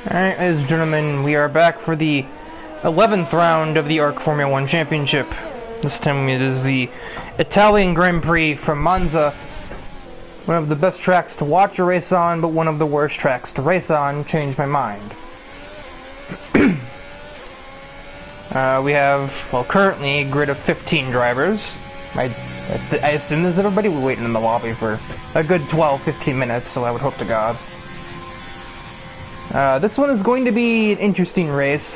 Alright, ladies and gentlemen, we are back for the 11th round of the ARC Formula 1 Championship. This time it is the Italian Grand Prix from Monza. One of the best tracks to watch a race on, but one of the worst tracks to race on. Changed my mind. We have, well, currently a grid of 15 drivers. I assume there's everybody. We're waiting in the lobby for a good 12-15 minutes, so I would hope to God. This one is going to be an interesting race.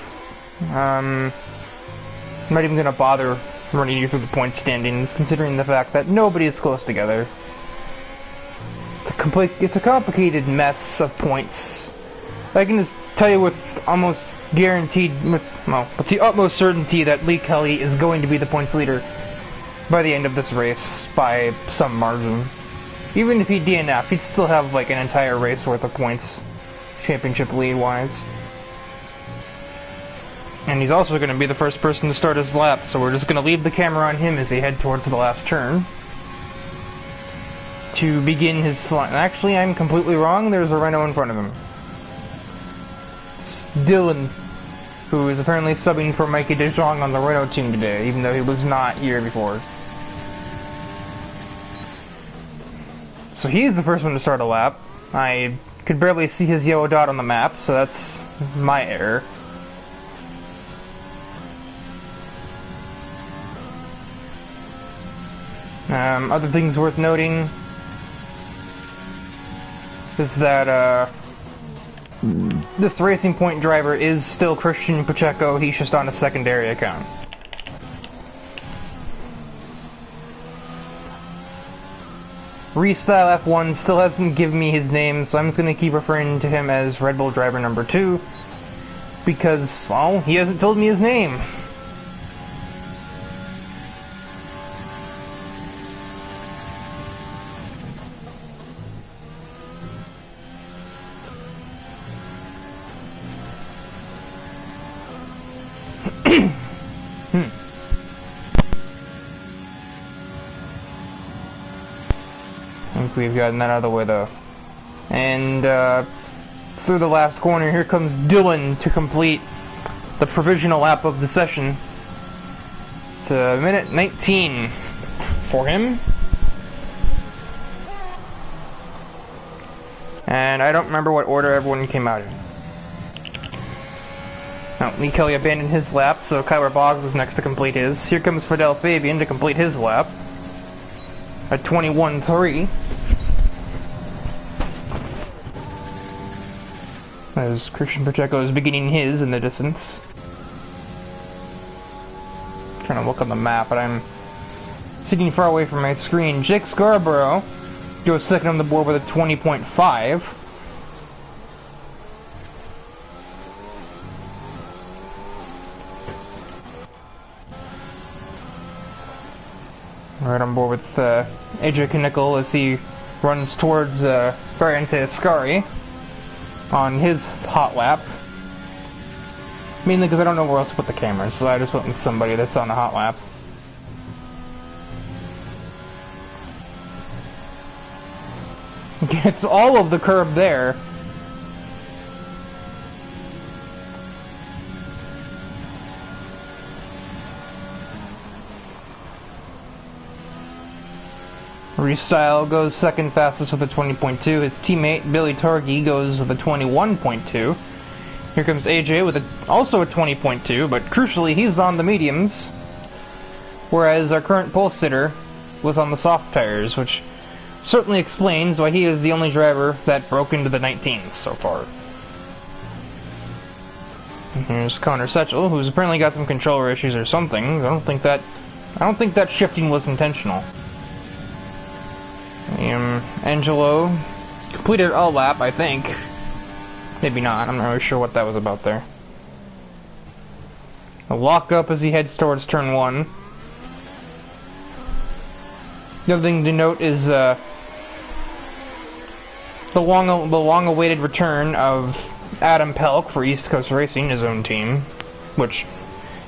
I'm not even going to bother running you through the point standings, considering the fact that nobody is close together. It's a complicated mess of points. I can just tell you with almost guaranteed, with the utmost certainty that Lee Kelly is going to be the points leader by the end of this race by some margin. Even if he DNF, he'd still have like an entire race worth of points, championship lead-wise. And he's also going to be the first person to start his lap, so we're just going to leave the camera on him as he head towards the last turn to begin his flight. Actually, I'm completely wrong. There's a Renault in front of him. It's Dylan, who is apparently subbing for Mikey DeJong on the Renault team today, even though he was not here before. So he's the first one to start a lap. I could barely see his yellow dot on the map, so that's my error. Other things worth noting is that this Racing Point driver is still Christian Pacheco. He's just on a secondary account. Restyle F1 still hasn't given me his name, so I'm just going to keep referring to him as Red Bull driver number 2 because, well, he hasn't told me his name. I think we've gotten that out of the way though. And through the last corner, here comes Dylan to complete the provisional lap of the session. It's a minute 19 for him. And I don't remember what order everyone came out in. No, Lee Kelly abandoned his lap, so Kyler Boggs was next to complete his. Here comes Fidel Fabian to complete his lap at 21.3. As Christian Pacheco is beginning his in the distance. Trying to look on the map, but I'm sitting far away from my screen. Jake Scarborough goes second on the board with a 20.5. Right on board with AJ Knickel as he runs towards Variante Ascari on his hot lap. Mainly because I don't know where else to put the camera, so I just went with somebody that's on a hot lap. Gets all of the curb there. Restyle goes second fastest with a 20.2. His teammate Billy Targi goes with a 21.2. Here comes AJ with also a 20.2, but crucially he's on the mediums, whereas our current pole sitter was on the soft tires, which certainly explains why he is the only driver that broke into the 19s so far. And here's Connor Setchell, who's apparently got some controller issues or something. I don't think that shifting was intentional. Angelo completed a lap, I think. Maybe not, I'm not really sure what that was about there. A lock up as he heads towards turn 1. The other thing to note is the long-awaited return of Adam Pelk for East Coast Racing, his own team, which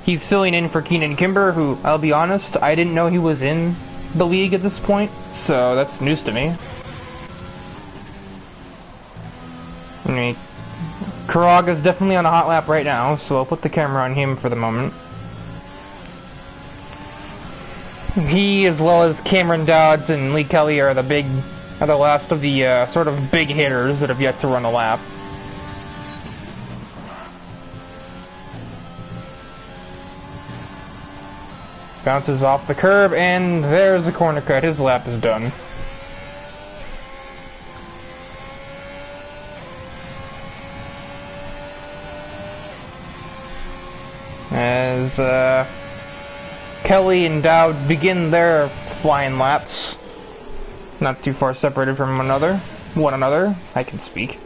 he's filling in for Keenan Kimber, who, I'll be honest, I didn't know he was in the league at this point, so that's news to me. Karag is definitely on a hot lap right now, so I'll put the camera on him for the moment. He, as well as Cameron Dodds and Lee Kelly, are the last of the sort of big hitters that have yet to run a lap. Bounces off the curb, and there's a corner cut. His lap is done. As Kelly and Dowds begin their flying laps, not too far separated from one another, I can speak.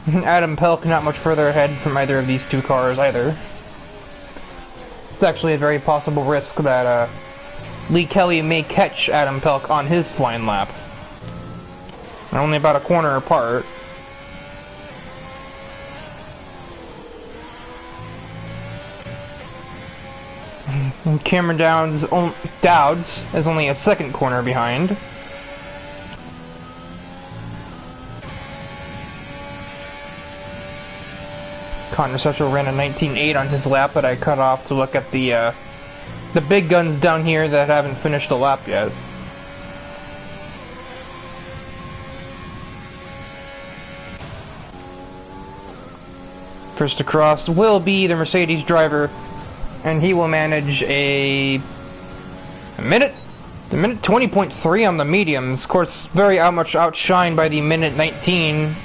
Adam Pelk not much further ahead from either of these two cars either. It's actually a very possible risk that Lee Kelly may catch Adam Pelk on his flying lap. They're only about a corner apart. And Cameron Dowds is only a second corner behind. Connor Setchell ran a 19.8 on his lap that I cut off to look at the big guns down here that haven't finished a lap yet. First across will be the Mercedes driver, and he will manage a minute 20.3 on the mediums. Of course, very much outshined by the minute 19.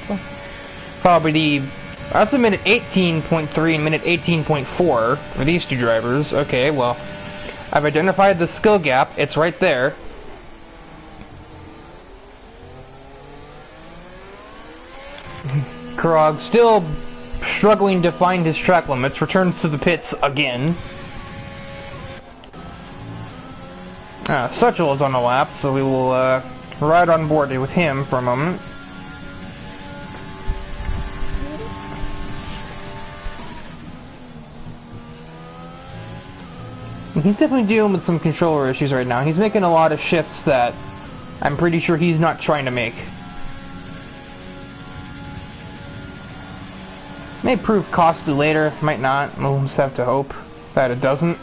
That's a minute 18.3 and minute 18.4 for these two drivers. Okay, well, I've identified the skill gap. It's right there. Karag still struggling to find his track limits, returns to the pits again. Setchell is on a lap, so we will ride on board with him for a moment. He's definitely dealing with some controller issues right now. He's making a lot of shifts that I'm pretty sure he's not trying to make. May prove costly later, might not. We'll just have to hope that it doesn't.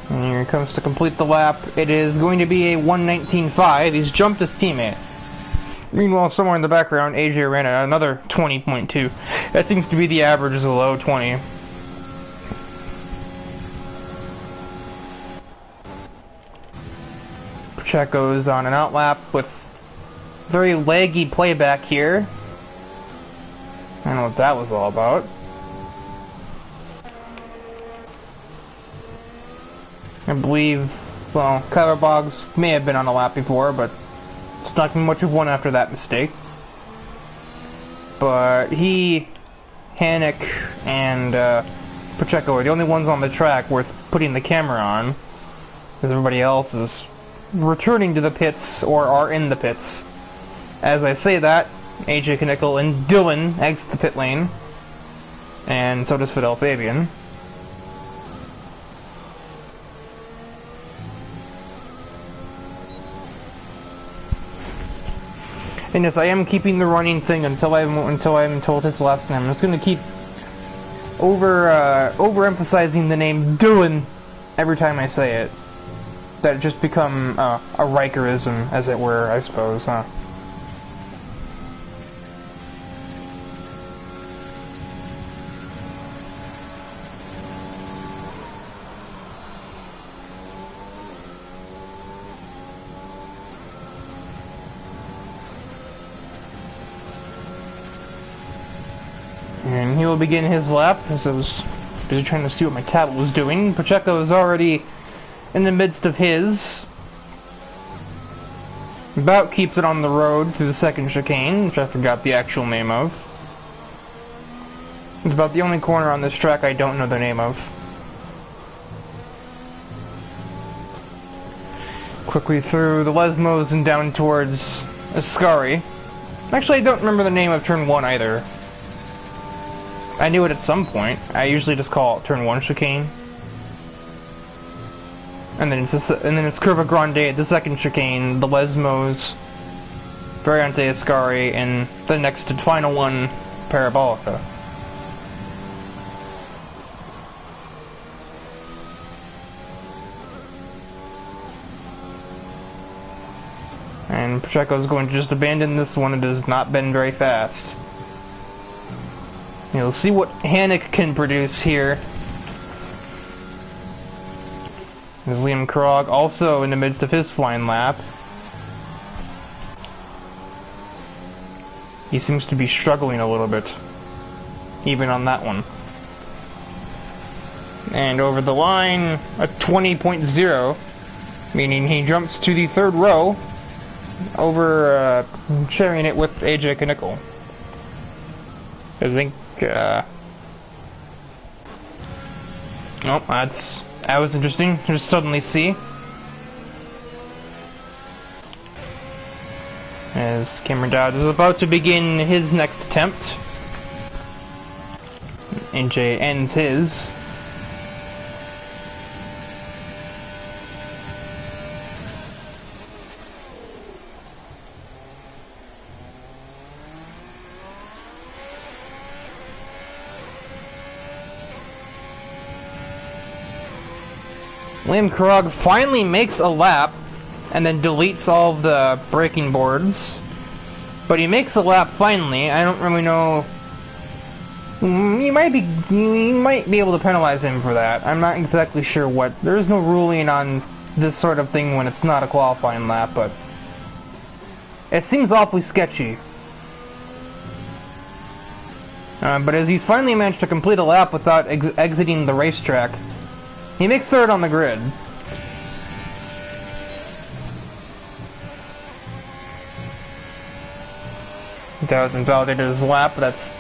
And here he comes to complete the lap. It is going to be a 1:19.5. He's jumped his teammate. Meanwhile, somewhere in the background, AJ ran another 20.2. That seems to be the average, is a low 20. Pacheco's on an outlap with very laggy playback here. I don't know what that was all about. I believe, well, Kyler Boggs may have been on a lap before, but it's not much of one after that mistake. But he, Hannick, and Pacheco are the only ones on the track worth putting the camera on, because everybody else is returning to the pits or are in the pits. As I say that, AJ Knickel and Dylan exit the pit lane, and so does Fidel Fabian. And yes, I am keeping the running thing until I'm told his last name. I'm just gonna keep overemphasizing the name Dylan every time I say it. That it just become a Rikerism, as it were, I suppose, huh? And he will begin his lap, as I was busy trying to see what my tablet was doing. Pacheco is already in the midst of his. About keeps it on the road through the second chicane, which I forgot the actual name of. It's about the only corner on this track I don't know the name of. Quickly through the Lesmos and down towards Ascari. Actually, I don't remember the name of turn 1 either. I knew it at some point. I usually just call it turn 1 chicane. And then it's Curva Grande, the second chicane, the Lesmos, Variante Ascari, and the next and final one, Parabolica. And Pacheco's going to just abandon this one. It has not been very fast. You'll see what Hannick can produce here. There's Liam Krog also in the midst of his flying lap. He seems to be struggling a little bit, even on that one. And over the line, a 20.0, meaning he jumps to the third row, over sharing it with AJ Knickel. I think, oh, that was interesting. Just suddenly see. As Cameron Dowd is about to begin his next attempt. AJ ends his. Liam Krog finally makes a lap and then deletes all of the braking boards. But he makes a lap finally. I don't really know. You might be able to penalize him for that. I'm not exactly sure what. There is no ruling on this sort of thing when it's not a qualifying lap, but it seems awfully sketchy. But as he's finally managed to complete a lap without exiting the racetrack, he makes third on the grid. Dowd's invalidated his lap, but that's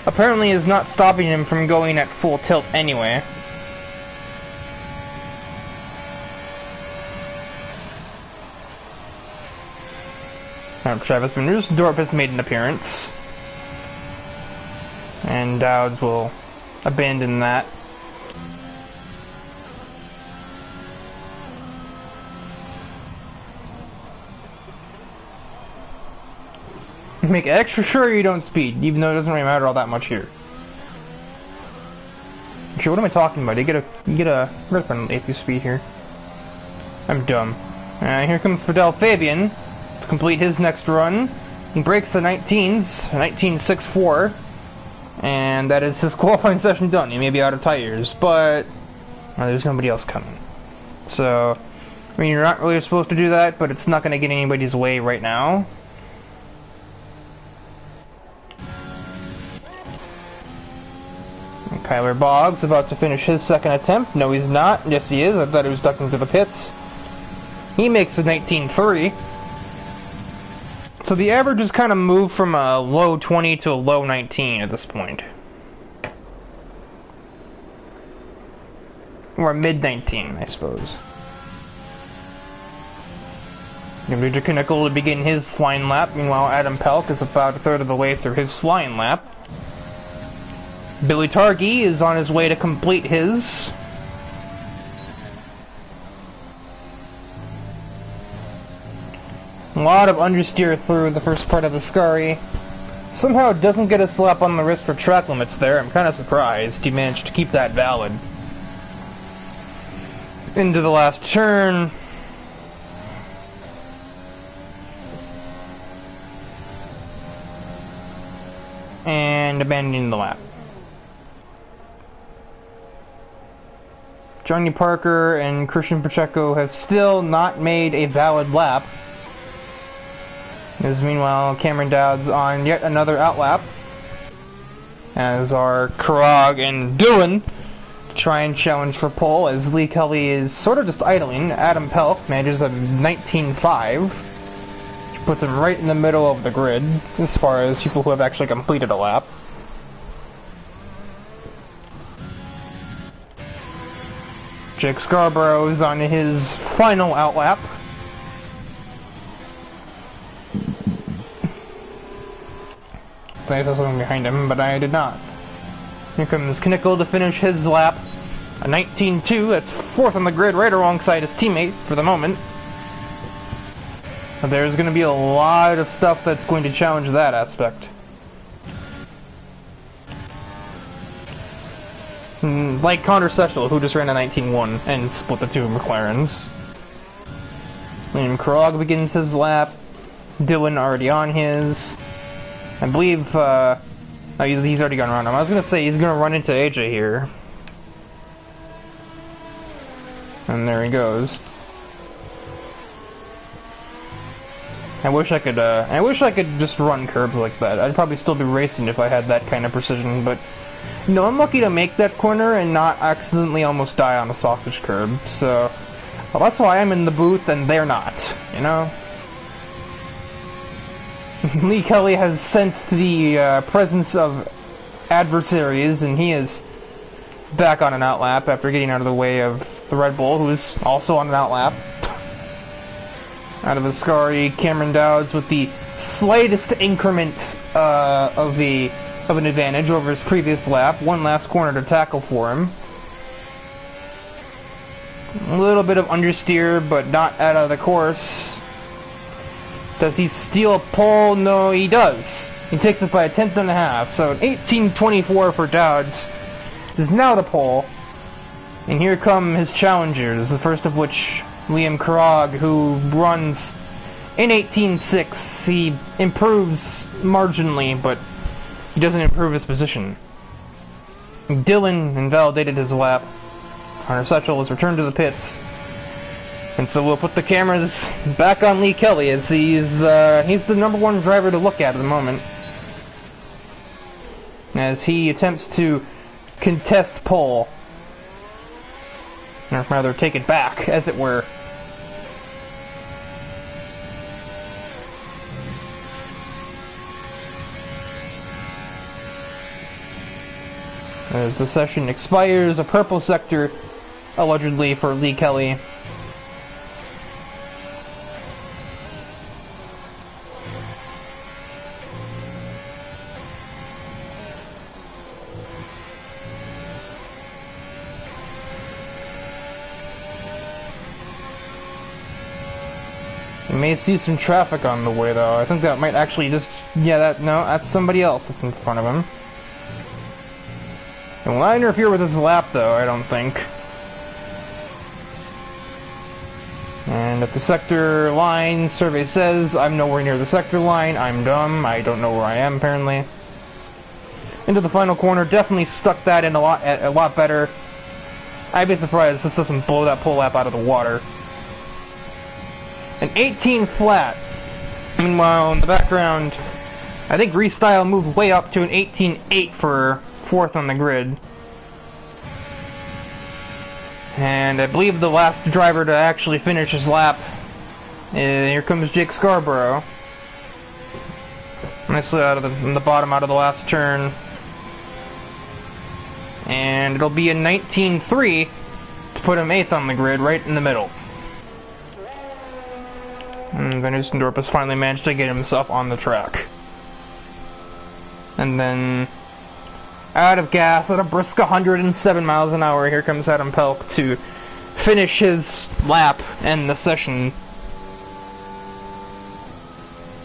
apparently is not stopping him from going at full tilt anyway. Travis Van Roosendorp has made an appearance. And Dowds will abandon that. Make extra sure you don't speed, even though it doesn't really matter all that much here. Actually, what am I talking about? You get a rip on AP speed here. I'm dumb. Here comes Fidel Fabian to complete his next run. He breaks the 19s, 19.64, and that is his qualifying session done. He may be out of tires, but there's nobody else coming. So, I mean, you're not really supposed to do that, but it's not going to get anybody's way right now. Kyler Boggs about to finish his second attempt. No, he's not. Yes, he is. I thought he was ducking to the pits. He makes a 19.3. So the average has kind of moved from a low 20 to a low 19 at this point. Or a mid 19, I suppose. Major Knickel to begin his flying lap. Meanwhile, Adam Pelk is about a third of the way through his flying lap. Billy Targi is on his way to complete his. A lot of understeer through the first part of the Scurry. Somehow it doesn't get a slap on the wrist for track limits there. I'm kind of surprised he managed to keep that valid. Into the last turn. And abandoning the lap. Johnny Parker and Christian Pacheco have still not made a valid lap. As meanwhile, Cameron Dowd's on yet another outlap. As are Krog and Doohan try and challenge for pole, as Lee Kelly is sort of just idling. Adam Pelk manages a 19.5, which puts him right in the middle of the grid as far as people who have actually completed a lap. Jake Scarborough is on his final outlap. I saw something behind him, but I did not. Here comes Knickel to finish his lap. A 19.2, that's fourth on the grid, right alongside his teammate for the moment. There's going to be a lot of stuff that's going to challenge that aspect. Like Connor Sechel, who just ran a 19.1 and split the two McLarens. Liam Krog begins his lap. Dylan already on his. I believe he's already gone around him. I was going to say he's going to run into AJ here. And there he goes. I wish I could just run curbs like that. I'd probably still be racing if I had that kind of precision, but no, I'm lucky to make that corner and not accidentally almost die on a sausage curb, so well, that's why I'm in the booth and they're not, you know? Lee Kelly has sensed the presence of adversaries, and he is back on an outlap after getting out of the way of the Red Bull, who is also on an outlap. Out of Ascari, Cameron Dowds with the slightest increment of an advantage over his previous lap. One last corner to tackle for him. A little bit of understeer, but not out of the course. Does he steal a pole? No, he does. He takes it by a tenth and a half. So an 18.24 for Dowds is now the pole. And here come his challengers, the first of which, Liam Krog, who runs in 18.6. He improves marginally, but he doesn't improve his position. Dylan invalidated his lap. Connor Sechel has returned to the pits. And so we'll put the cameras back on Lee Kelly, as he's the number one driver to look at the moment. As he attempts to contest pole. Or rather, take it back, as it were. As the session expires, a purple sector, allegedly, for Lee Kelly. You may see some traffic on the way, though. I think that might actually just... Yeah, that's somebody else that's in front of him. It will not interfere with his lap, though, I don't think. And at the sector line, survey says, I'm nowhere near the sector line, I'm dumb, I don't know where I am, apparently. Into the final corner, definitely stuck that in a lot better. I'd be surprised this doesn't blow that pole lap out of the water. An 18 flat. Meanwhile, in the background, I think Restyle moved way up to an 18.8 for fourth on the grid. And I believe the last driver to actually finish his lap. Here comes Jake Scarborough. Nicely out of the bottom, out of the last turn. And it'll be a 19.3 to put him 8th on the grid, right in the middle. And Van Oostendorp has finally managed to get himself on the track. And then, out of gas at a brisk 107 miles an hour, here comes Adam Pelk to finish his lap and the session.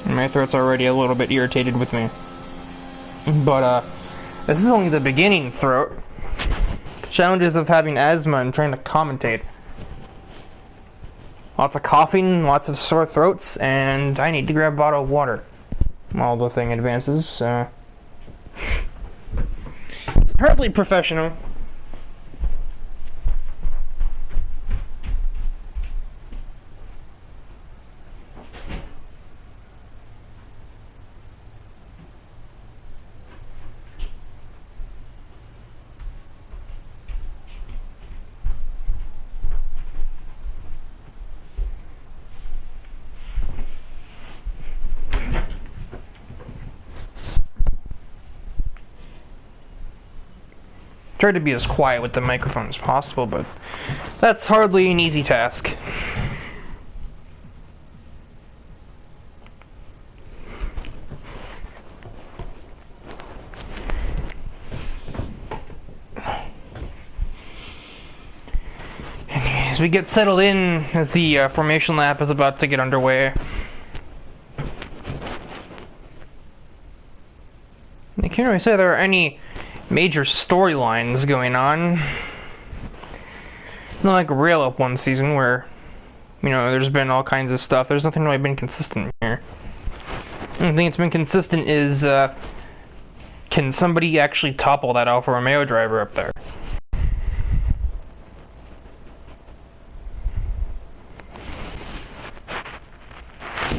And my throat's already a little bit irritated with me. But, this is only the beginning, throat. The challenges of having asthma and trying to commentate. Lots of coughing, lots of sore throats, and I need to grab a bottle of water while the thing advances. Hardly professional. Try to be as quiet with the microphone as possible, but that's hardly an easy task. as we get settled in, as the formation lap is about to get underway. I can't really say there are any major storylines going on. Not like Rail Up one season where, you know, there's been all kinds of stuff. There's nothing really been consistent here. The only thing that's been consistent is, can somebody actually topple that Alfa Romeo driver up there?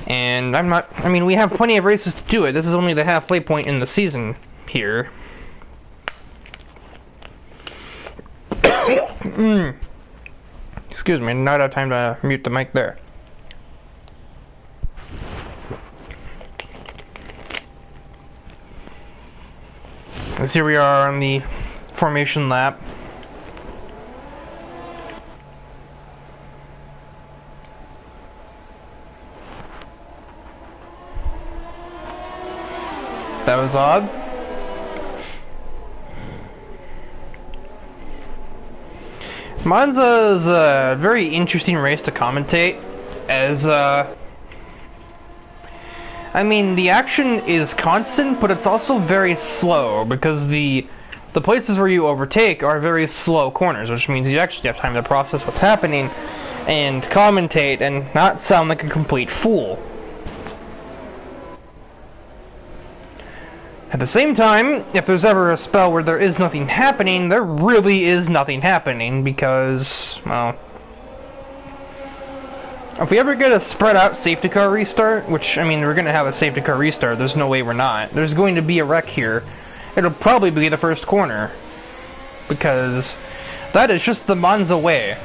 And I mean, we have plenty of races to do it. This is only the halfway point in the season here. Excuse me, not out of time to mute the mic there. As here we are on the formation lap. That was odd. Monza is a very interesting race to commentate, as I mean, the action is constant, but it's also very slow, because the places where you overtake are very slow corners, which means you actually have time to process what's happening and commentate and not sound like a complete fool. At the same time, if there's ever a spell where there is nothing happening, there really is nothing happening, because, well, if we ever get a spread out safety car restart, which, I mean, we're going to have a safety car restart, there's no way we're not. There's going to be a wreck here. It'll probably be the first corner, because that is just the Monza way.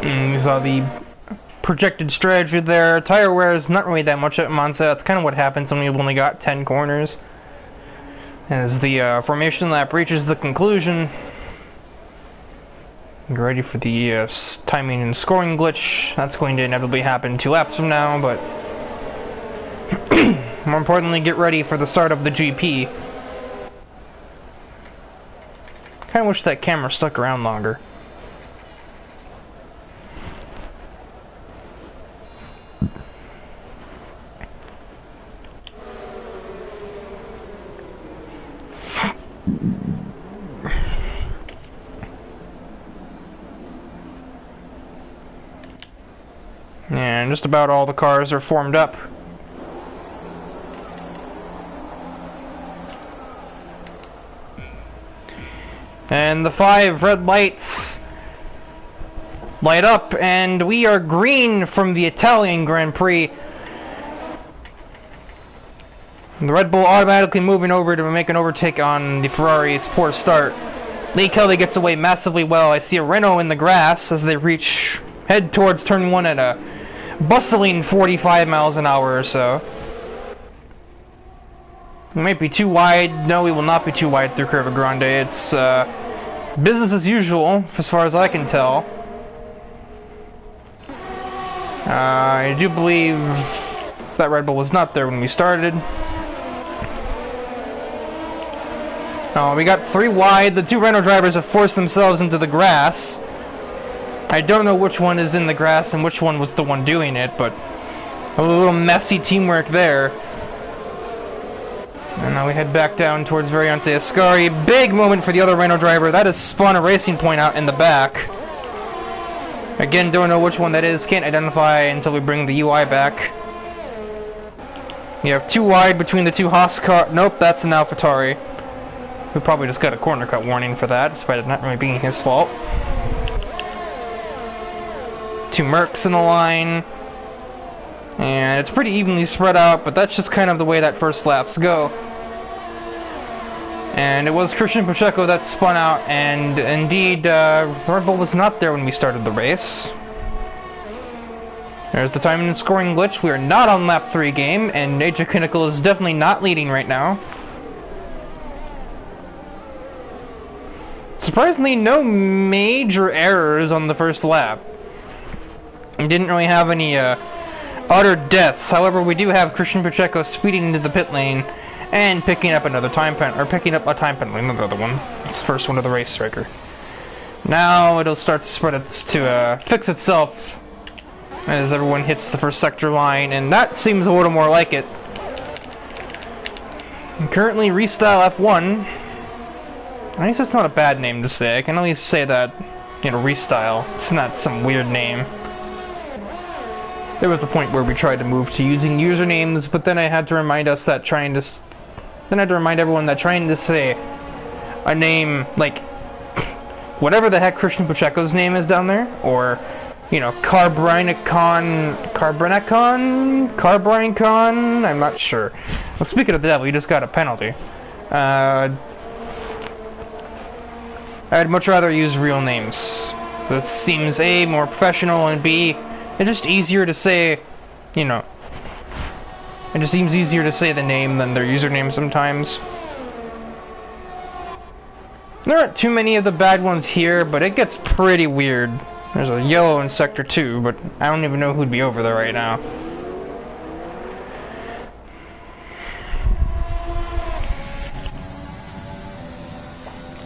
We saw the projected strategy there. Tire wear is not really that much at Monza. That's kind of what happens when we've only got 10 corners. As the formation lap reaches the conclusion, get ready for the timing and scoring glitch. That's going to inevitably happen 2 laps from now, but more importantly, get ready for the start of the GP. Kind of wish that camera stuck around longer. And just about all the cars are formed up. And the 5 red lights light up, and we are green from the Italian Grand Prix. The Red Bull automatically moving over to make an overtake on the Ferrari's poor start. Lee Kelly gets away massively well. I see a Renault in the grass as they head towards turn 1 at a bustling 45 miles an hour or so. We might be too wide. No, we will not be too wide through Curva Grande. It's business as usual, as far as I can tell. I do believe that Red Bull was not there when we started. We got 3 wide. The 2 Renault drivers have forced themselves into the grass. I don't know which one is in the grass and which one was the one doing it, but a little messy teamwork there. And now we head back down towards Variante Ascari. Big moment for the other Renault driver. That has spun a racing point out in the back. Again, don't know which one that is. Can't identify until we bring the UI back. You have 2 wide between the 2 Haas cars. Nope, that's an AlphaTauri. We probably just got a corner cut warning for that, despite it not really being his fault. 2 Mercs in the line. And it's pretty evenly spread out, but that's just kind of the way that first laps go. And it was Christian Pacheco that spun out, and indeed, Red Bull was not there when we started the race. There's the timing and scoring glitch. We are not on lap 3 game, and AJ Kinnickle is definitely not leading right now. Surprisingly, no major errors on the first lap. We didn't really have any utter deaths. However, we do have Christian Pacheco speeding into the pit lane and picking up another time penalty, or picking up a time penalty, another one. It's the first one of the race striker. Now it'll start to spread it to fix itself as everyone hits the first sector line, and that seems a little more like it. And currently, Restyle F1. I guess it's not a bad name to say. I can at least say that, you know, Restyle. It's not some weird name. There was a point where we tried to move to using usernames, but then I had to remind us that then I had to remind everyone that trying to say a name like whatever the heck Christian Pacheco's name is down there, or you know, Carbrinacon, I'm not sure. Well, speaking of the devil, he just got a penalty. I'd much rather use real names. That seems A, more professional, and B, it's just easier to say, you know, it just seems easier to say the name than their username sometimes. There aren't too many of the bad ones here, but it gets pretty weird. There's a yellow in Sector 2, but I don't even know who'd be over there right now.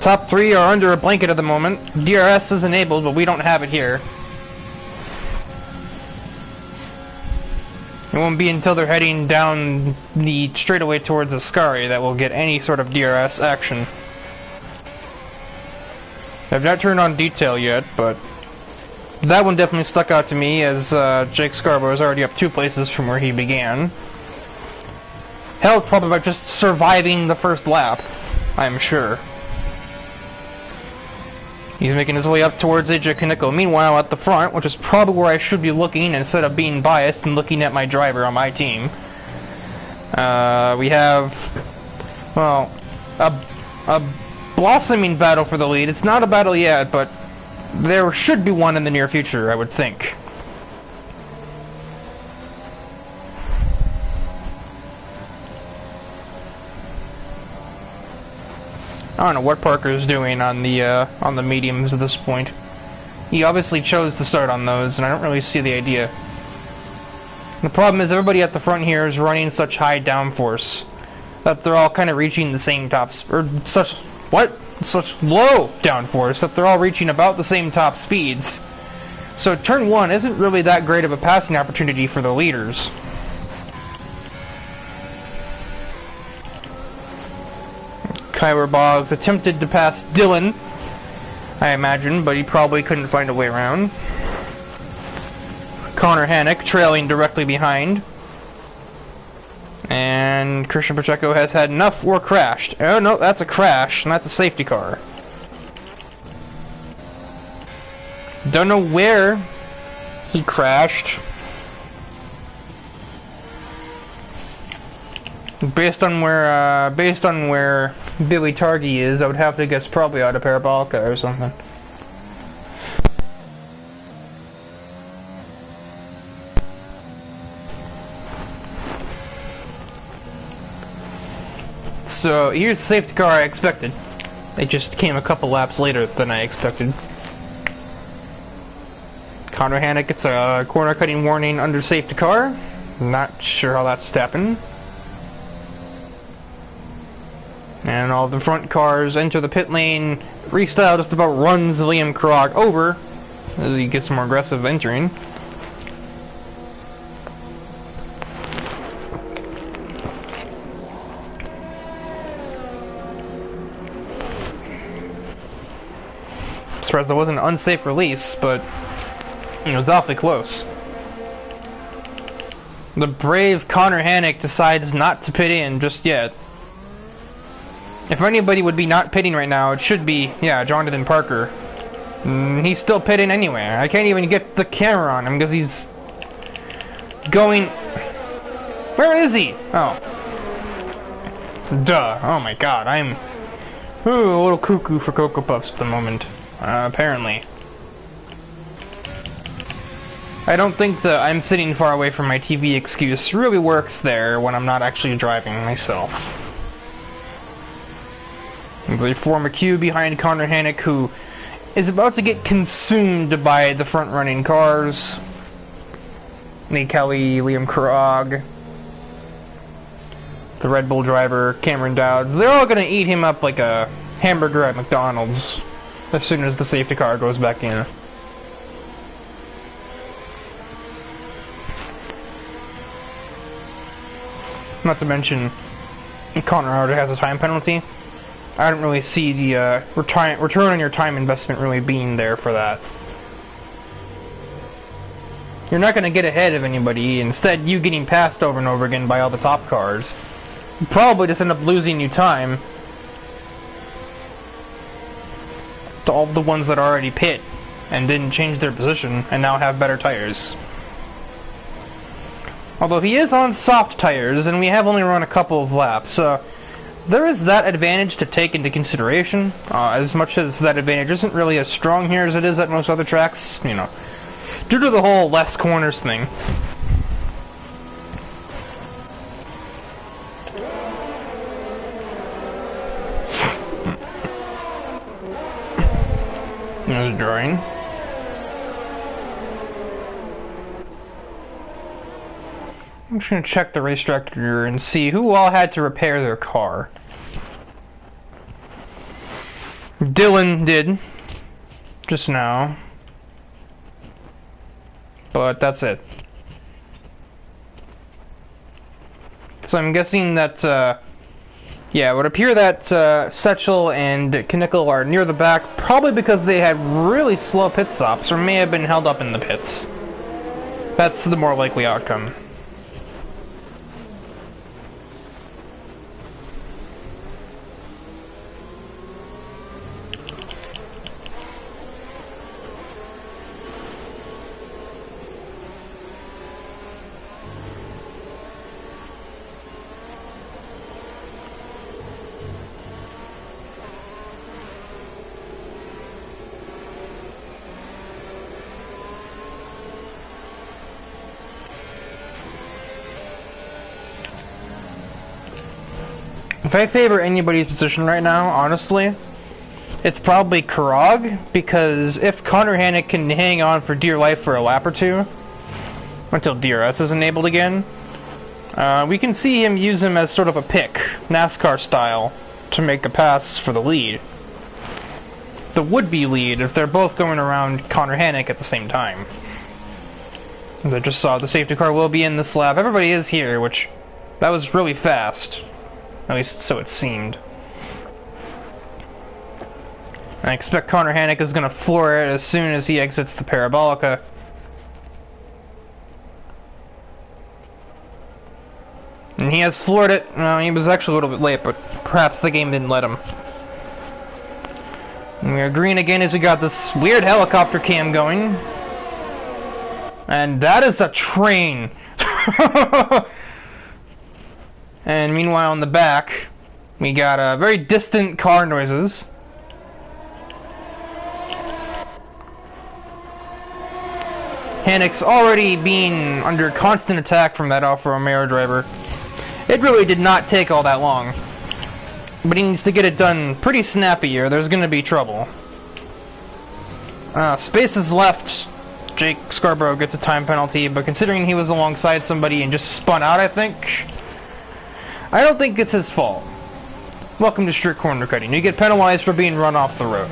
Top 3 are under a blanket at the moment. DRS is enabled, but we don't have it here. It won't be until they're heading down the straightaway towards Ascari that we'll get any sort of DRS action. I've not turned on detail yet, but that one definitely stuck out to me, as Jake Scarborough is already up 2 places from where he began. Hell, probably by just surviving the first lap, I'm sure. He's making his way up towards AJ Kinnickle. Meanwhile, at the front, which is probably where I should be looking instead of being biased and looking at my driver on my team, we have, well, a blossoming battle for the lead. It's not a battle yet, but there should be one in the near future, I would think. I don't know what Parker's doing on the mediums at this point. He obviously chose to start on those, and I don't really see the idea. The problem is everybody at the front here is running such high downforce that they're all kind of reaching the same tops, or such low downforce that they're all reaching about the same top speeds. So turn 1 isn't really that great of a passing opportunity for the leaders. Kyler Boggs attempted to pass Dylan, I imagine, but he probably couldn't find a way around. Connor Hannock trailing directly behind. And Christian Pacheco has had enough or crashed. Oh no, that's a crash, and that's a safety car. Don't know where he crashed. Based on where Billy Targi is, I would have to guess probably out of Parabolica or something. So here's the safety car I expected. It just came a couple laps later than I expected. Connor Hannock gets a corner cutting warning under safety car. Not sure how that's happened. And all the front cars enter the pit lane. Restyle just about runs Liam Krog over as he gets more aggressive entering. Surprised there wasn't an unsafe release, but it was awfully close. The brave Connor Hannock decides not to pit in just yet. If anybody would be not pitting right now, it should be, yeah, Jonathan Parker. He's still pitting anyway. I can't even get the camera on him because he's going... Where is he? Oh. Duh. Oh my god, I'm... Ooh, a little cuckoo for Cocoa Puffs at the moment. Apparently. I don't think the I'm sitting far away from my TV excuse really works there when I'm not actually driving myself. They form a queue behind Connor Hannick, who is about to get consumed by the front-running cars. Lee Kelly, Liam Krog, the Red Bull driver, Cameron Dowds. They're all going to eat him up like a hamburger at McDonald's as soon as the safety car goes back in. Not to mention, Connor already has a time penalty. I don't really see the return on your time investment really being there for that. You're not going to get ahead of anybody. Instead, you getting passed over and over again by all the top cars. You probably just end up losing you time to all the ones that already pit and didn't change their position and now have better tires. Although he is on soft tires, and we have only run a couple of laps, so there is that advantage to take into consideration. As much as that advantage isn't really as strong here as it is at most other tracks, you know, due to the whole less corners thing. There's a drawing. I'm just going to check the race director and see who all had to repair their car. Dylan did. Just now. But that's it. So I'm guessing that, yeah, it would appear that Setchel and Knickel are near the back, probably because they had really slow pit stops, or may have been held up in the pits. That's the more likely outcome. If I favor anybody's position right now, honestly, it's probably Karag, because if Connor Hannick can hang on for dear life for a lap or two, until DRS is enabled again, we can see him use him as sort of a pick, NASCAR style, to make a pass for the lead. The would-be lead if they're both going around Connor Hannick at the same time. As I just saw, the safety car will be in this lap. Everybody is here, which, that was really fast. At least so it seemed. I expect Connor Hannick is going to floor it as soon as he exits the Parabolica. And he has floored it. Well, he was actually a little bit late, but perhaps the game didn't let him. And we are green again as we got this weird helicopter cam going. And that is a train! And meanwhile in the back, we got very distant car noises. Hannick's already being under constant attack from that Alfa Romeo driver. It really did not take all that long. But he needs to get it done pretty snappy or there's going to be trouble. Spaces left. Jake Scarborough gets a time penalty, but considering he was alongside somebody and just spun out, I think, I don't think it's his fault. Welcome to strict corner cutting. You get penalized for being run off the road.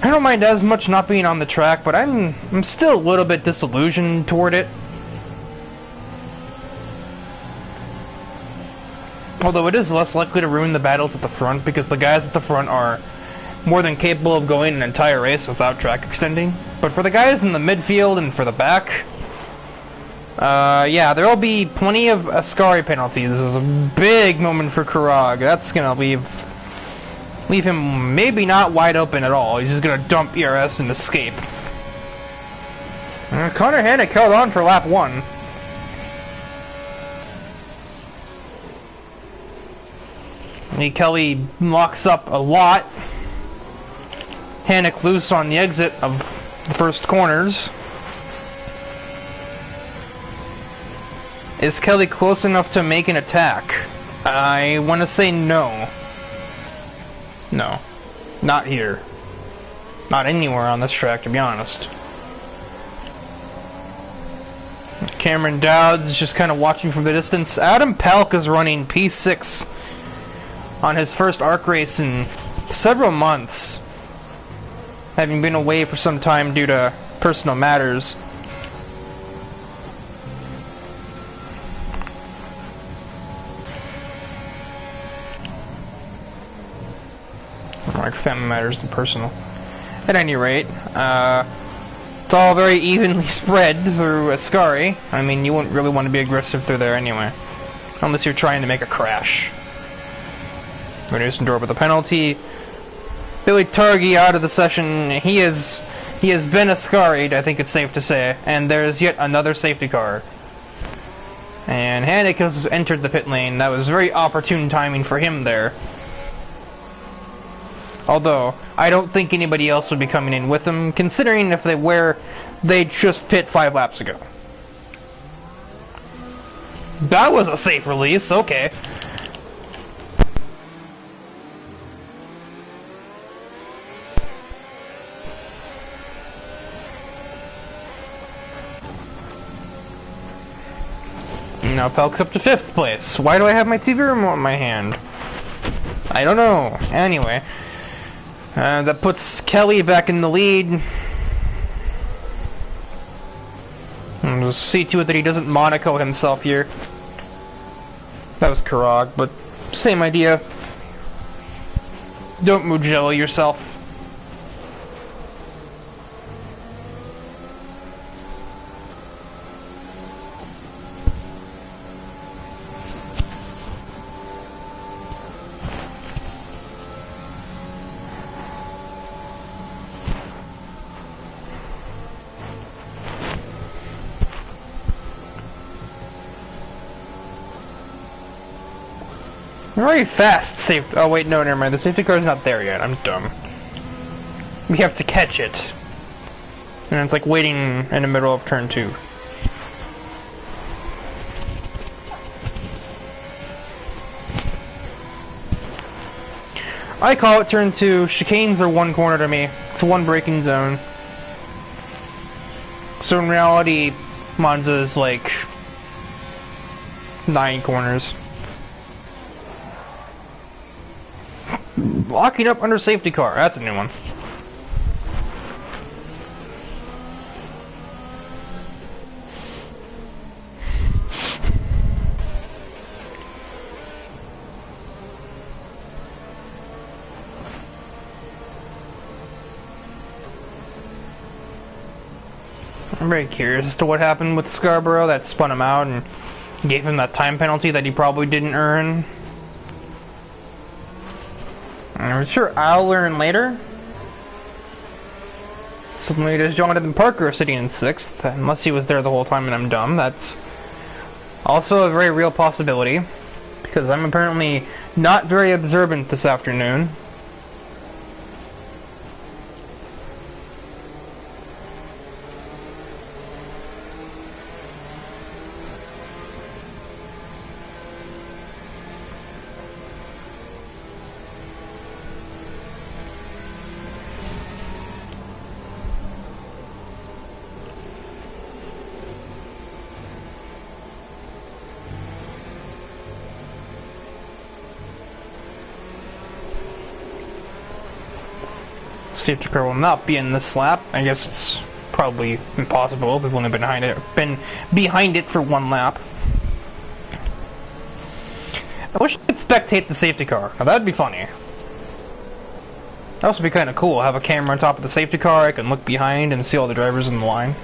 I don't mind as much not being on the track, but I'm still a little bit disillusioned toward it. Although it is less likely to ruin the battles at the front because the guys at the front are more than capable of going an entire race without track extending. But for the guys in the midfield and for the back, yeah, there will be plenty of Ascari penalties. This is a big moment for Karag. That's gonna leave him maybe not wide open at all. He's just gonna dump ERS and escape. Connor Hannick held on for lap 1. Kelly locks up a lot. Hannick loose on the exit of the first corners. Is Kelly close enough to make an attack? I want to say no. No. Not here. Not anywhere on this track, to be honest. Cameron Dowd's just kind of watching from the distance. Adam Palk is running P6 on his first ARC race in several months, having been away for some time due to personal matters. Like family matters than personal. At any rate, it's all very evenly spread through Ascari. I mean, you wouldn't really want to be aggressive through there anyway, unless you're trying to make a crash. Reducing door with a penalty. Billy Targi out of the session. He has been Ascari'd, I think it's safe to say, and there's yet another safety car. And Hannick has entered the pit lane. That was very opportune timing for him there. Although, I don't think anybody else would be coming in with him, considering if they were, they'd just pit 5 laps ago. That was a safe release, okay. Now Pelk's up to 5th place. Why do I have my TV remote in my hand? I don't know. Anyway. That puts Kelly back in the lead. And we'll see to it that he doesn't Monaco himself here. That was Karag, but same idea. Don't Mugello yourself. Very fast oh wait, no, never mind. The safety car's not there yet. I'm dumb. We have to catch it. And it's like waiting in the middle of turn 2. I call it turn 2. Chicanes are 1 corner to me. It's 1 braking zone. So in reality, Monza is like 9 corners. Locking up under safety car. That's a new one. I'm very curious as to what happened with Scarborough that spun him out and gave him that time penalty that he probably didn't earn. I'm sure I'll learn later. Suddenly there's Jonathan Parker sitting in 6th, unless he was there the whole time and I'm dumb. That's also a very real possibility, because I'm apparently not very observant this afternoon. Safety car will not be in this lap. I guess it's probably impossible. We've only been behind it for 1 lap. I wish I could spectate the safety car. Now that'd be funny. That'd also be kind of cool. Have a camera on top of the safety car. I can look behind and see all the drivers in the line.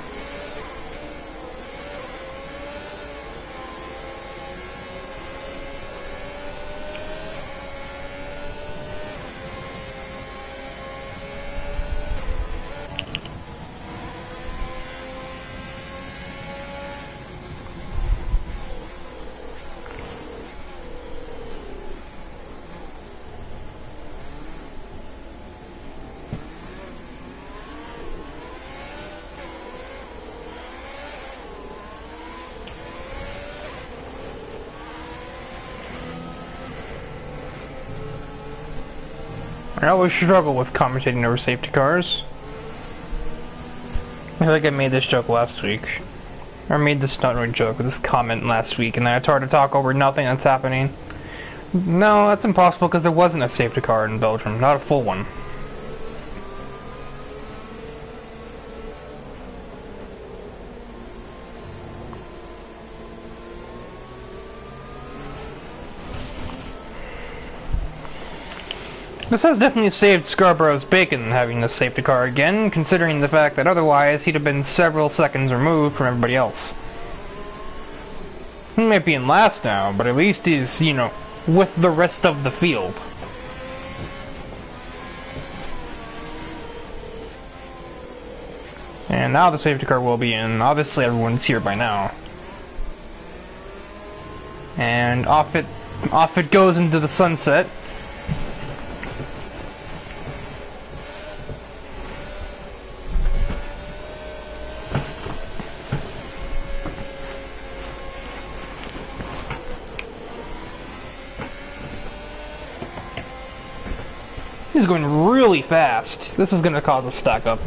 I always struggle with commentating over safety cars. I think I made this joke last week. Or made this, not really joke, but this comment last week, and then it's hard to talk over nothing that's happening. No, that's impossible because there wasn't a safety car in Belgium, not a full one. This has definitely saved Scarborough's bacon having the safety car again, considering the fact that otherwise he'd have been several seconds removed from everybody else. He might be in last now, but at least he's, you know, with the rest of the field. And now the safety car will be in. Obviously everyone's here by now. And off it goes into the sunset. He's going really fast. This is going to cause a stack up.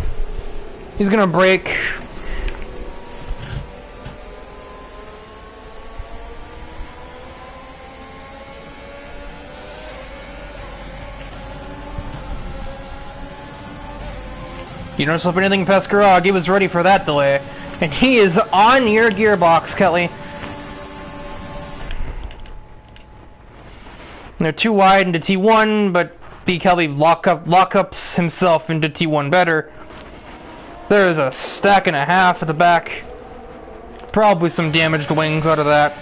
He's going to brake. You don't slip anything past Garage. He was ready for that delay. And he is on your gearbox, Kelly. They're too wide into T1, but B. Kelly lockups himself into T1 better. There is a stack and a half at the back. Probably some damaged wings out of that.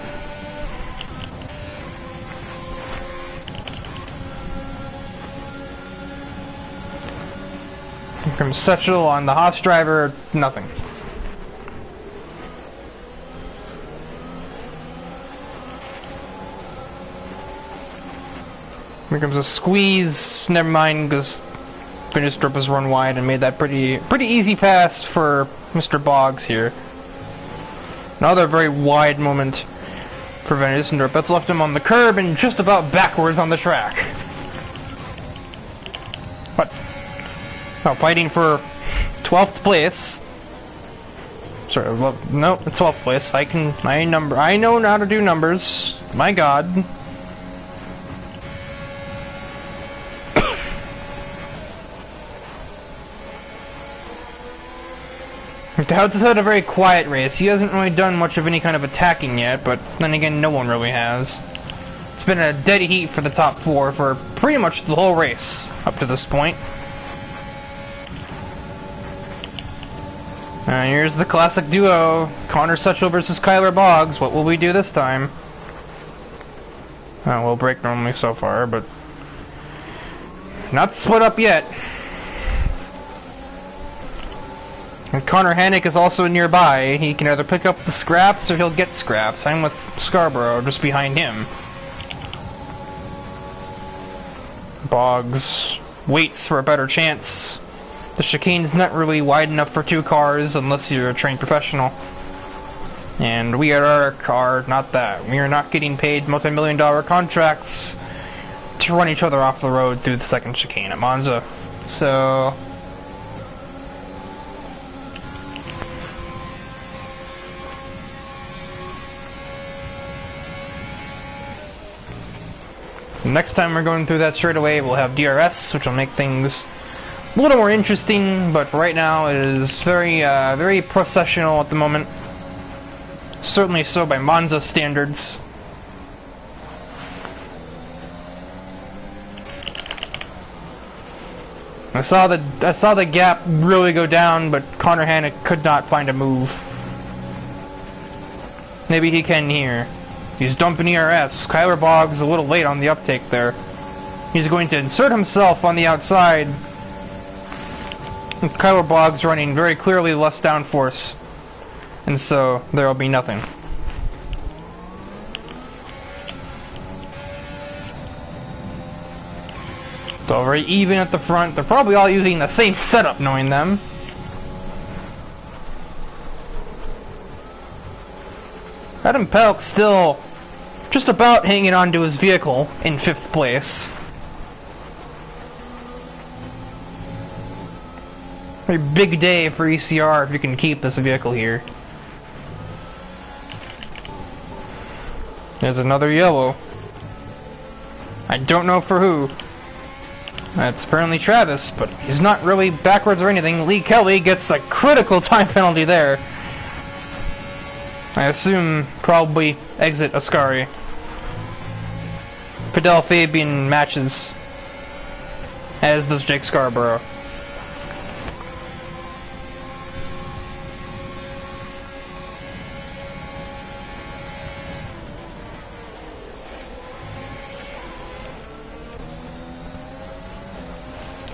From Setchel on the Haas driver, nothing. Here comes a squeeze. Never mind, because Vinnystrup has run wide and made that pretty easy pass for Mr. Boggs here. Another very wide moment for Vinnystrup. That's left him on the curb and just about backwards on the track. What? Oh, fighting for 12th place. Sorry, well, no, 12th place. I know how to do numbers. My God. Dowds has had a very quiet race. He hasn't really done much of any kind of attacking yet, but then again, no one really has. It's been a dead heat for the top four for pretty much the whole race up to this point. Here's the classic duo, Connor Setchel versus Kyler Boggs. What will we do this time? We'll break normally so far, but not split up yet. And Connor Hannick is also nearby. He can either pick up the scraps or he'll get scraps. I'm with Scarborough just behind him. Boggs waits for a better chance. The chicane's not really wide enough for two cars unless you're a trained professional. And we at our car, not that. We are not getting paid multi-million-dollar contracts to run each other off the road through the second chicane at Monza. So next time we're going through that straightaway, we'll have DRS, which will make things a little more interesting, but for right now it is very processional at the moment. Certainly so by Monza standards. I saw the gap really go down, but Connor Hannick could not find a move. Maybe he can here. He's dumping ERS. Kyler Boggs a little late on the uptake there. He's going to insert himself on the outside. And Kyler Boggs running very clearly less downforce. And so there will be nothing. It's all very even at the front. They're probably all using the same setup, knowing them. Adam Pelk still just about hanging on to his vehicle in 5th place. A big day for ECR if you can keep this vehicle here. There's another yellow. I don't know for who. That's apparently Travis, but he's not really backwards or anything. Lee Kelly gets a critical time penalty there. I assume probably exit Ascari. Fidel Fabian matches, as does Jake Scarborough.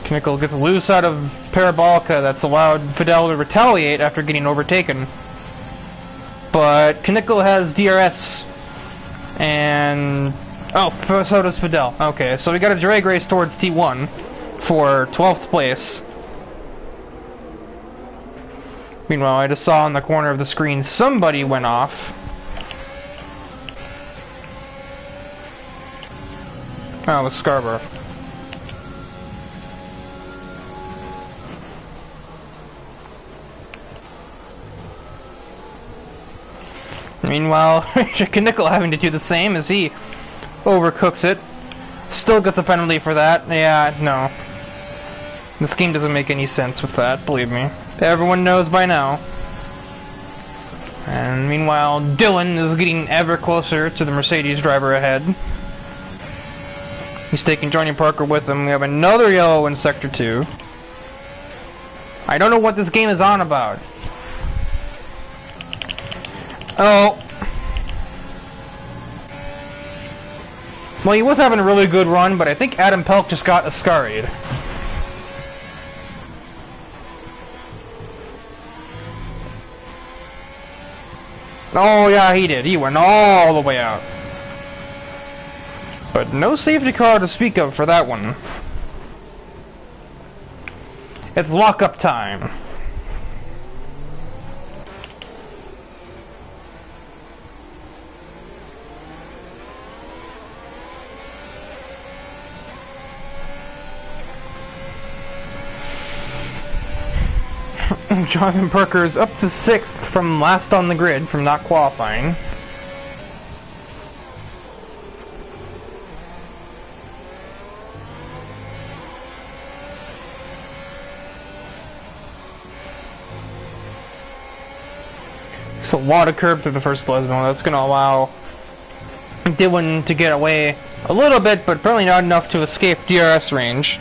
Knickel gets loose out of Parabolica. That's allowed Fidel to retaliate after getting overtaken. But Knickel has DRS. And... oh, so does Fidel. Okay, so we got a drag race towards T1 for 12th place. Meanwhile, I just saw in the corner of the screen somebody went off. Oh, it was Scarborough. Meanwhile, Knickel having to do the same as he overcooks it. Still gets a penalty for that. Yeah, no. This game doesn't make any sense with that, believe me. Everyone knows by now. And meanwhile, Dylan is getting ever closer to the Mercedes driver ahead. He's taking Johnny Parker with him. We have another yellow in Sector 2. I don't know what this game is on about. Oh. Well, he was having a really good run, but I think Adam Pelk just got Ascari'd. Oh, yeah, he did. He went all the way out. But no safety car to speak of for that one. It's lock-up time. Jonathan Parker's up to 6th from last on the grid from not qualifying. There's a lot of curb through the first Lesbian. That's going to allow Dylan to get away a little bit, but probably not enough to escape DRS range.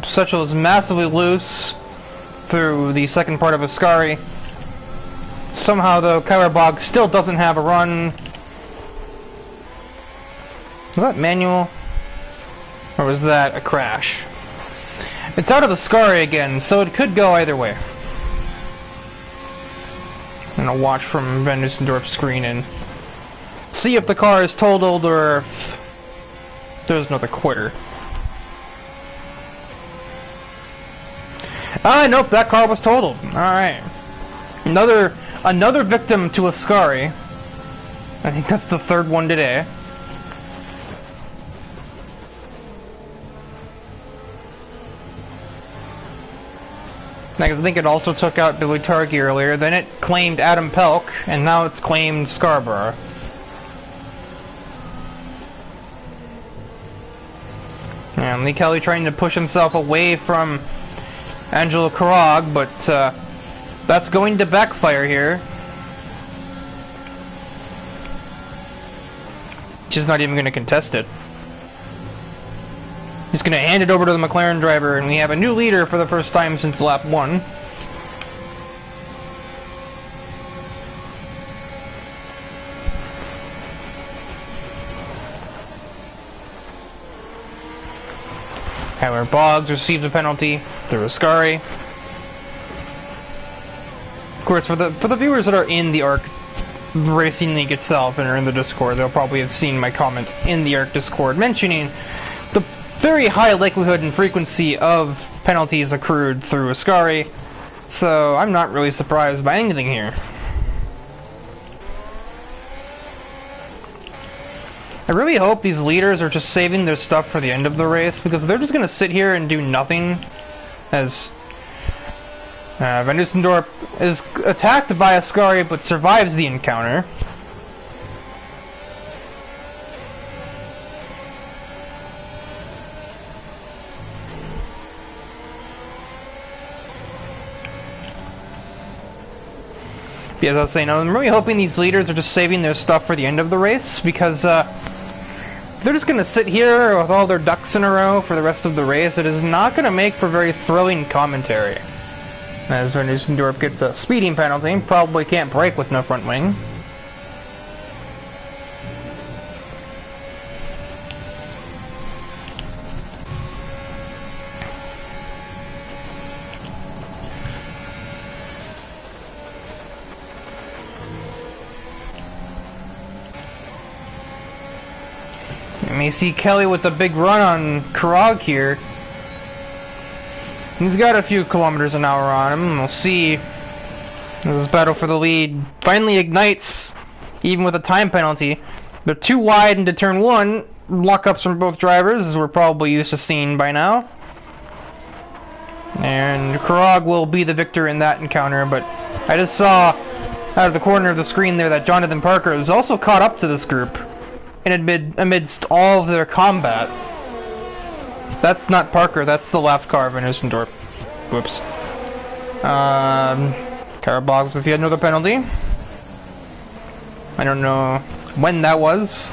Suchel is massively loose through the second part of Ascari. Somehow, though, Kylerbog still doesn't have a run. Was that manual? Or was that a crash? It's out of Ascari again, so it could go either way. I'm gonna watch from Van Nussendorf's screen and see if the car is totaled or if there's another quitter. Ah, nope, that car was totaled. Alright. Another victim to Ascari. I think that's the third one today. I think it also took out Billy Targi earlier, then it claimed Adam Pelk, and now it's claimed Scarborough. And Lee Kelly trying to push himself away from Angelo Carrag, but that's going to backfire here. Just not even going to contest it. He's going to hand it over to the McLaren driver, and we have a new leader for the first time since lap 1. Tyler Boggs receives a penalty through Ascari. Of course, for the viewers that are in the ARC Racing League itself and are in the Discord, they'll probably have seen my comment in the ARC Discord mentioning the very high likelihood and frequency of penalties accrued through Ascari. So I'm not really surprised by anything here. I really hope these leaders are just saving their stuff for the end of the race, because they're just going to sit here and do nothing as Van Dusendorp is attacked by Ascari but survives the encounter. As I was saying, I'm really hoping these leaders are just saving their stuff for the end of the race, because they're just going to sit here with all their ducks in a row for the rest of the race. It is not going to make for very thrilling commentary. As Van Dusendorp gets a speeding penalty, probably can't brake with no front wing. You may see Kelly with a big run on Krog here. He's got a few kilometers an hour on him. We'll see as this battle for the lead finally ignites, even with a time penalty. They're too wide into turn one. Lockups from both drivers, as we're probably used to seeing by now. And Krog will be the victor in that encounter, but I just saw out of the corner of the screen there that Jonathan Parker is also caught up to this group. And amidst all of their combat. That's not Parker, that's the left car of Van Dusendorp. Whoops. Karabog with yet another penalty. I don't know when that was.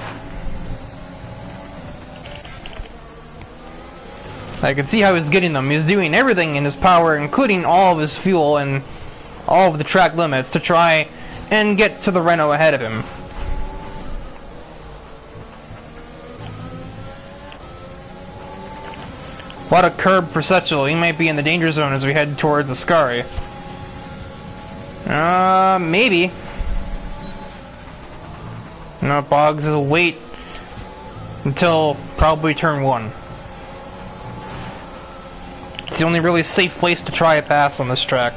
I can see how he's getting them. He's doing everything in his power, including all of his fuel and all of the track limits, to try and get to the Renault ahead of him. What a curb for Setchel. He might be in the danger zone as we head towards Ascari. Maybe. No, Boggs will wait until probably turn one. It's the only really safe place to try a pass on this track.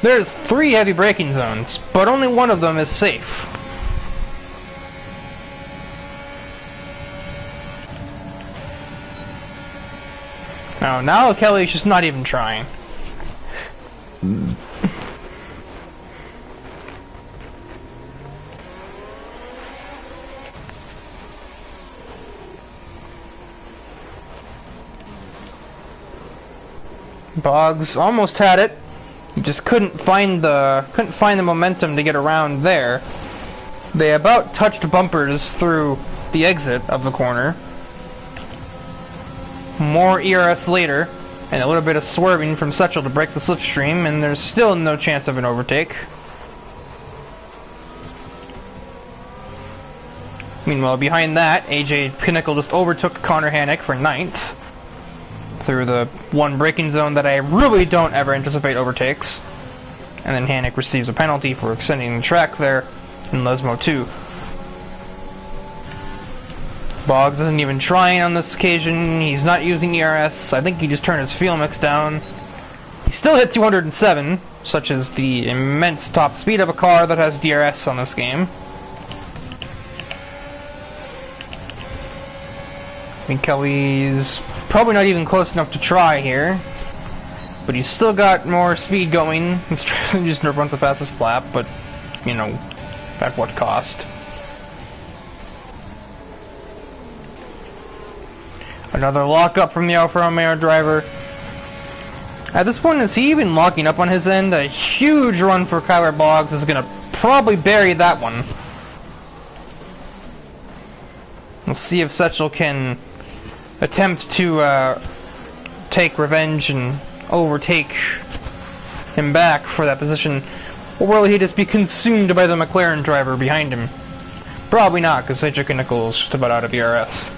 There's 3 heavy braking zones, but only one of them is safe. Now Kelly's just not even trying. Boggs almost had it. He just couldn't find the momentum to get around there. They about touched bumpers through the exit of the corner. More ERS later, and a little bit of swerving from Setchel to break the slipstream, and there's still no chance of an overtake. Meanwhile, behind that, AJ Pinnacle just overtook Connor Hannick for 9th through the one braking zone that I really don't ever anticipate overtakes. And then Hannick receives a penalty for extending the track there in Lesmo 2. Boggs isn't even trying on this occasion. He's not using ERS. I think he just turned his fuel mix down. He still hit 207, such as the immense top speed of a car that has DRS on this game. I think Kelly's probably not even close enough to try here. But he's still got more speed going. He's trying to just runs the fastest lap, but, you know, at what cost? Another lockup from the Alfa Romeo driver. At this point, is he even locking up on his end? A huge run for Kyler Boggs is going to probably bury that one. We'll see if Setchel can attempt to take revenge and overtake him back for that position. Or will he just be consumed by the McLaren driver behind him? Probably not, because AJ Nichols is just about out of ERS.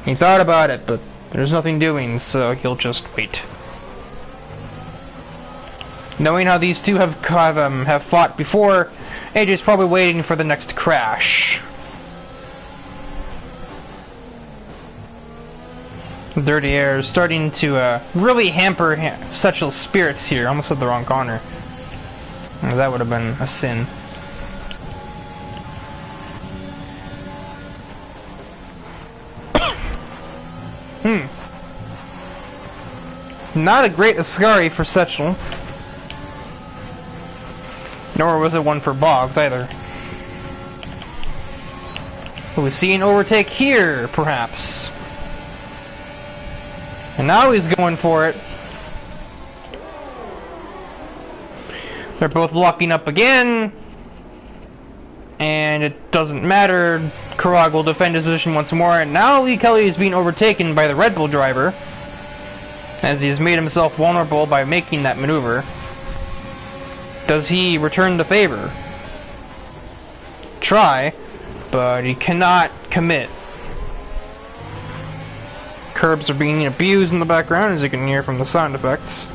He thought about it, but there's nothing doing, so he'll just wait. Knowing how these two have fought before, AJ's probably waiting for the next crash. Dirty air is starting to really hamper Sechel's spirits here. Almost said the wrong corner. That would have been a sin. Not a great Ascari for Sechel. Nor was it one for Boggs either. We see an overtake here, perhaps. And now he's going for it. They're both locking up again. And it doesn't matter. Karag will defend his position once more. And now Lee Kelly is being overtaken by the Red Bull driver, as he's made himself vulnerable by making that maneuver. Does he return the favor? Try, but he cannot commit. Curbs are being abused in the background, as you can hear from the sound effects.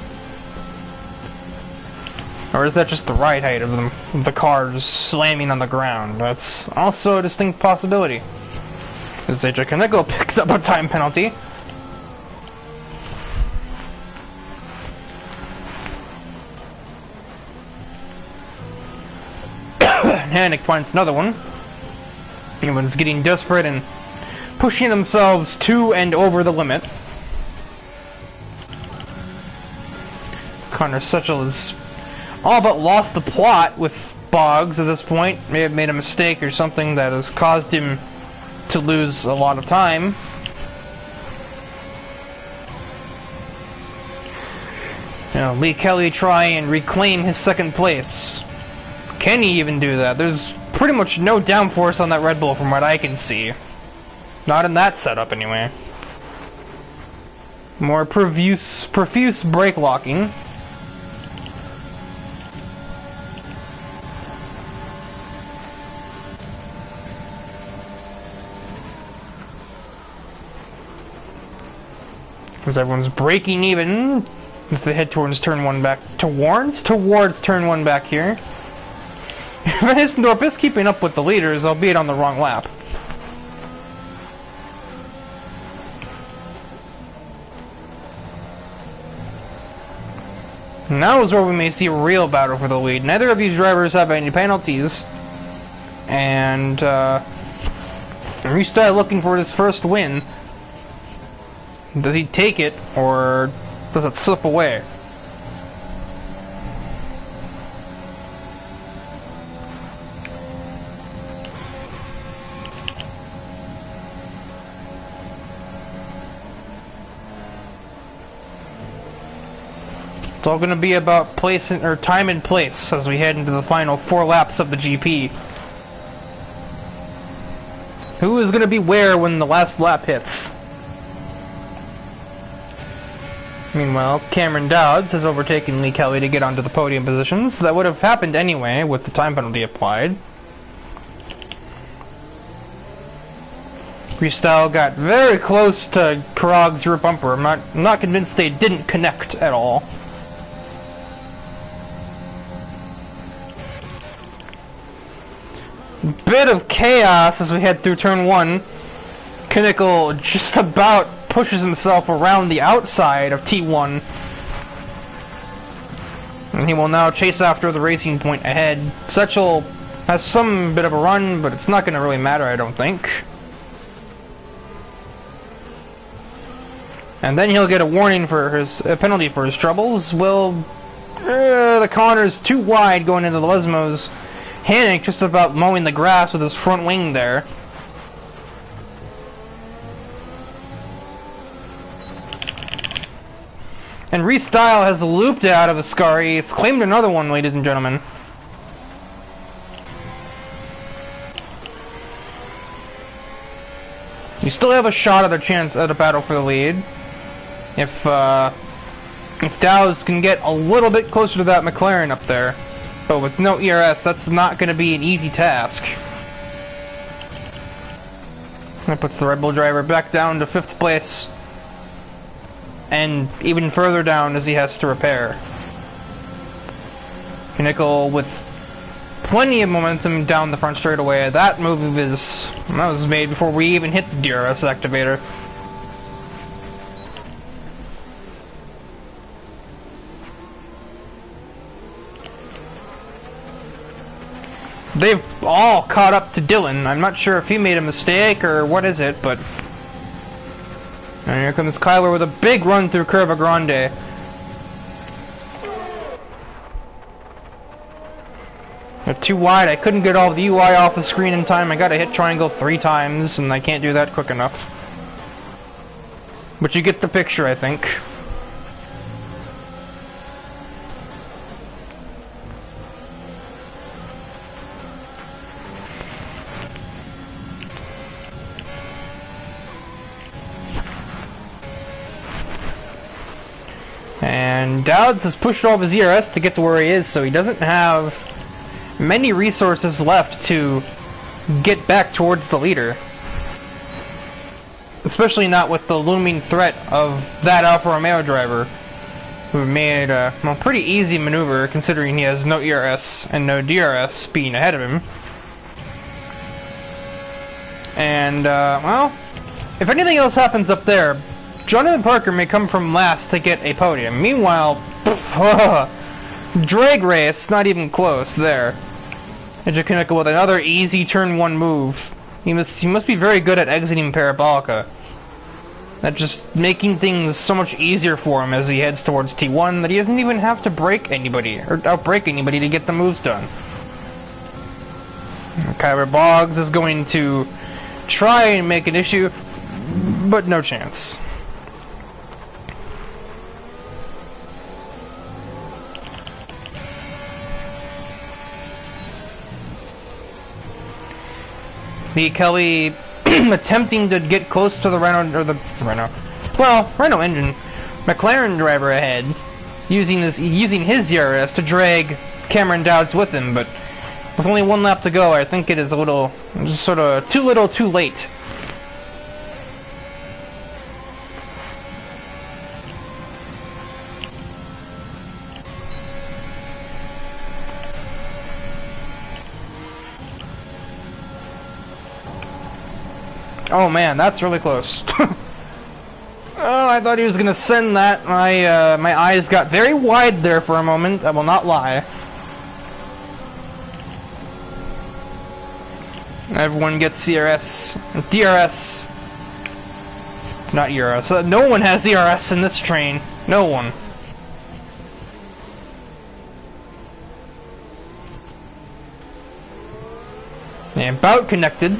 Or is that just the ride height of them, the cars slamming on the ground? That's also a distinct possibility. As AJ Kaneko picks up a time penalty. Hanek finds another one. Everyone's getting desperate and pushing themselves to and over the limit. Connor Sechel is all but lost the plot with Boggs at this point. May have made a mistake or something that has caused him to lose a lot of time. Now, Lee Kelly try and reclaim his second place. Can he even do that? There's pretty much no downforce on that Red Bull from what I can see. Not in that setup, anyway. More profuse brake locking. As everyone's braking even as they head towards turn one back. Towards turn one back here. Van Hissendorp is keeping up with the leaders, albeit on the wrong lap. Now is where we may see a real battle for the lead. Neither of these drivers have any penalties. And, Restyle looking for his first win. Does he take it, or does it slip away? It's all going to be about place or time and place as we head into the final 4 laps of the GP. Who is going to be where when the last lap hits? Meanwhile, Cameron Dowds has overtaken Lee Kelly to get onto the podium positions. That would have happened anyway with the time penalty applied. Restyle got very close to Karag's rear bumper. I'm not convinced they didn't connect at all. Bit of chaos as we head through turn 1. Kinnickle just about pushes himself around the outside of T1. And he will now chase after the racing point ahead. Sechel has some bit of a run, but it's not going to really matter, I don't think. And then he'll get a warning for a penalty for his troubles. Well, the corner's too wide going into the Lesmos. Hanek just about mowing the grass with his front wing there. And Restyle has looped out of Ascari. It's claimed another one, ladies and gentlemen. You still have a shot at a chance at a battle for the lead. If Dowds can get a little bit closer to that McLaren up there. But with no ERS, that's not going to be an easy task. That puts the Red Bull driver back down to 5th place. And even further down as he has to repair. Kinnickle with plenty of momentum down the front straightaway. That move was made before we even hit the DRS activator. they've all caught up to Dylan. I'm not sure if he made a mistake or what is it, but... And here comes Kyler with a big run through Curva Grande. They're too wide. I couldn't get all the UI off the screen in time. I gotta hit triangle 3 times, and I can't do that quick enough. But you get the picture, I think. And Dowds has pushed all of his ERS to get to where he is, so he doesn't have many resources left to get back towards the leader. Especially not with the looming threat of that Alfa Romeo driver, who made a pretty easy maneuver considering he has no ERS and no DRS being ahead of him. And, well, if anything else happens up there, Jonathan Parker may come from last to get a podium. Meanwhile, drag race, not even close there. Ejikuneka with another easy turn 1 move. He must be very good at exiting Parabolica. That's just making things so much easier for him as he heads towards T1 that he doesn't even have to break anybody, or outbreak anybody to get the moves done. Kyler Boggs is going to try and make an issue, but no chance. The Kelly attempting to get close to the Renault engine McLaren driver ahead, using his ERS to drag Cameron Dowds with him, but with only 1 lap to go, I think it is a little, just sort of too little, too late. Oh man, that's really close. Oh, I thought he was gonna send that. My eyes got very wide there for a moment, I will not lie. Everyone gets CRS, DRS. Not ERS. No one has ERS in this train. No one. And about connected.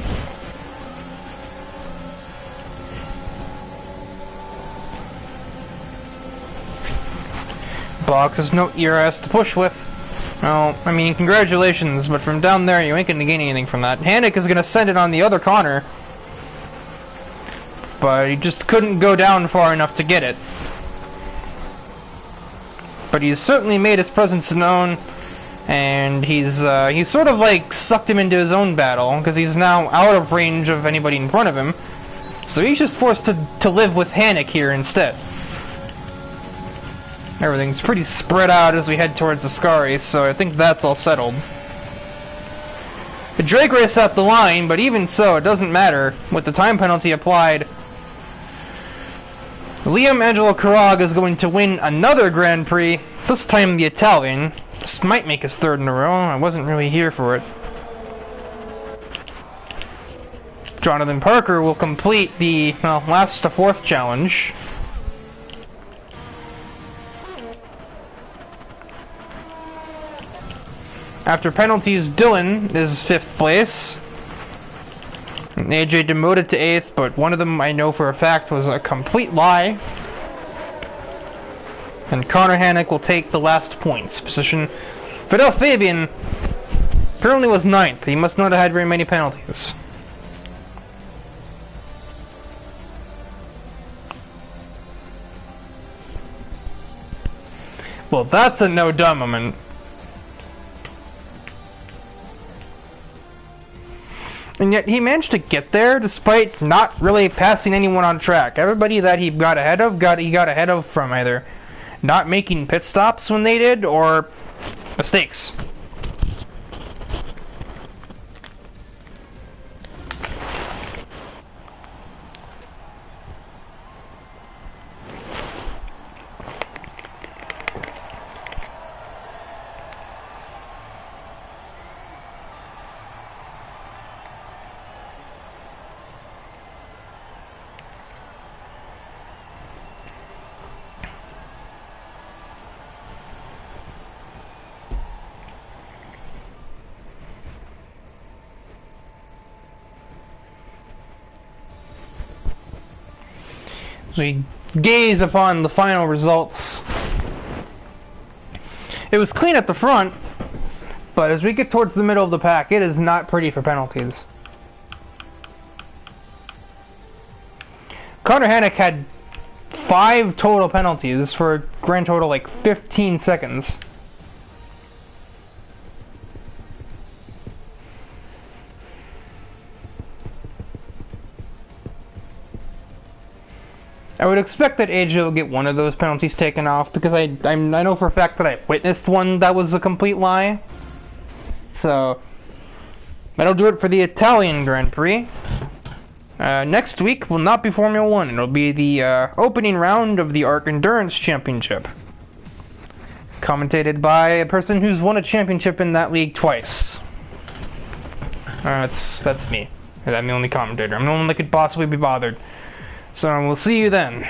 Box has no ERS to push with. Well, I mean, congratulations, but from down there you ain't gonna gain anything from that. Hanek is gonna send it on the other corner, but he just couldn't go down far enough to get it. But he's certainly made his presence known, and he's sort of like sucked him into his own battle, because he's now out of range of anybody in front of him. So he's just forced to live with Hanek here instead. Everything's pretty spread out as we head towards the Ascari, so I think that's all settled. The drag race at the line, but even so, it doesn't matter. With the time penalty applied, Liam Angelo Carrag is going to win another Grand Prix, this time the Italian. This might make his 3rd in a row, I wasn't really here for it. Jonathan Parker will complete the, well, last to 4th challenge. After penalties, Dylan is 5th place. And AJ demoted to 8th, but one of them I know for a fact was a complete lie. And Connor Hanek will take the last points position. Fidel Fabian apparently was 9th. He must not have had very many penalties. Well, that's a no-dumb moment. And yet he managed to get there despite not really passing anyone on track. Everybody that he got ahead of, he got ahead of from either not making pit stops when they did or mistakes. we gaze upon the final results. It was clean at the front, but as we get towards the middle of the pack, it is not pretty for penalties. Connor Hannock had 5 total penalties for a grand total like 15 seconds. I would expect that AJ will get one of those penalties taken off because I know for a fact that I witnessed one that was a complete lie. So that'll do it for the Italian Grand Prix. Next week will not be Formula 1. It'll be the opening round of the Arc Endurance Championship. Commentated by a person who's won a championship in that league twice. That's me. I'm the only commentator. I'm the only one that could possibly be bothered. So we'll see you then.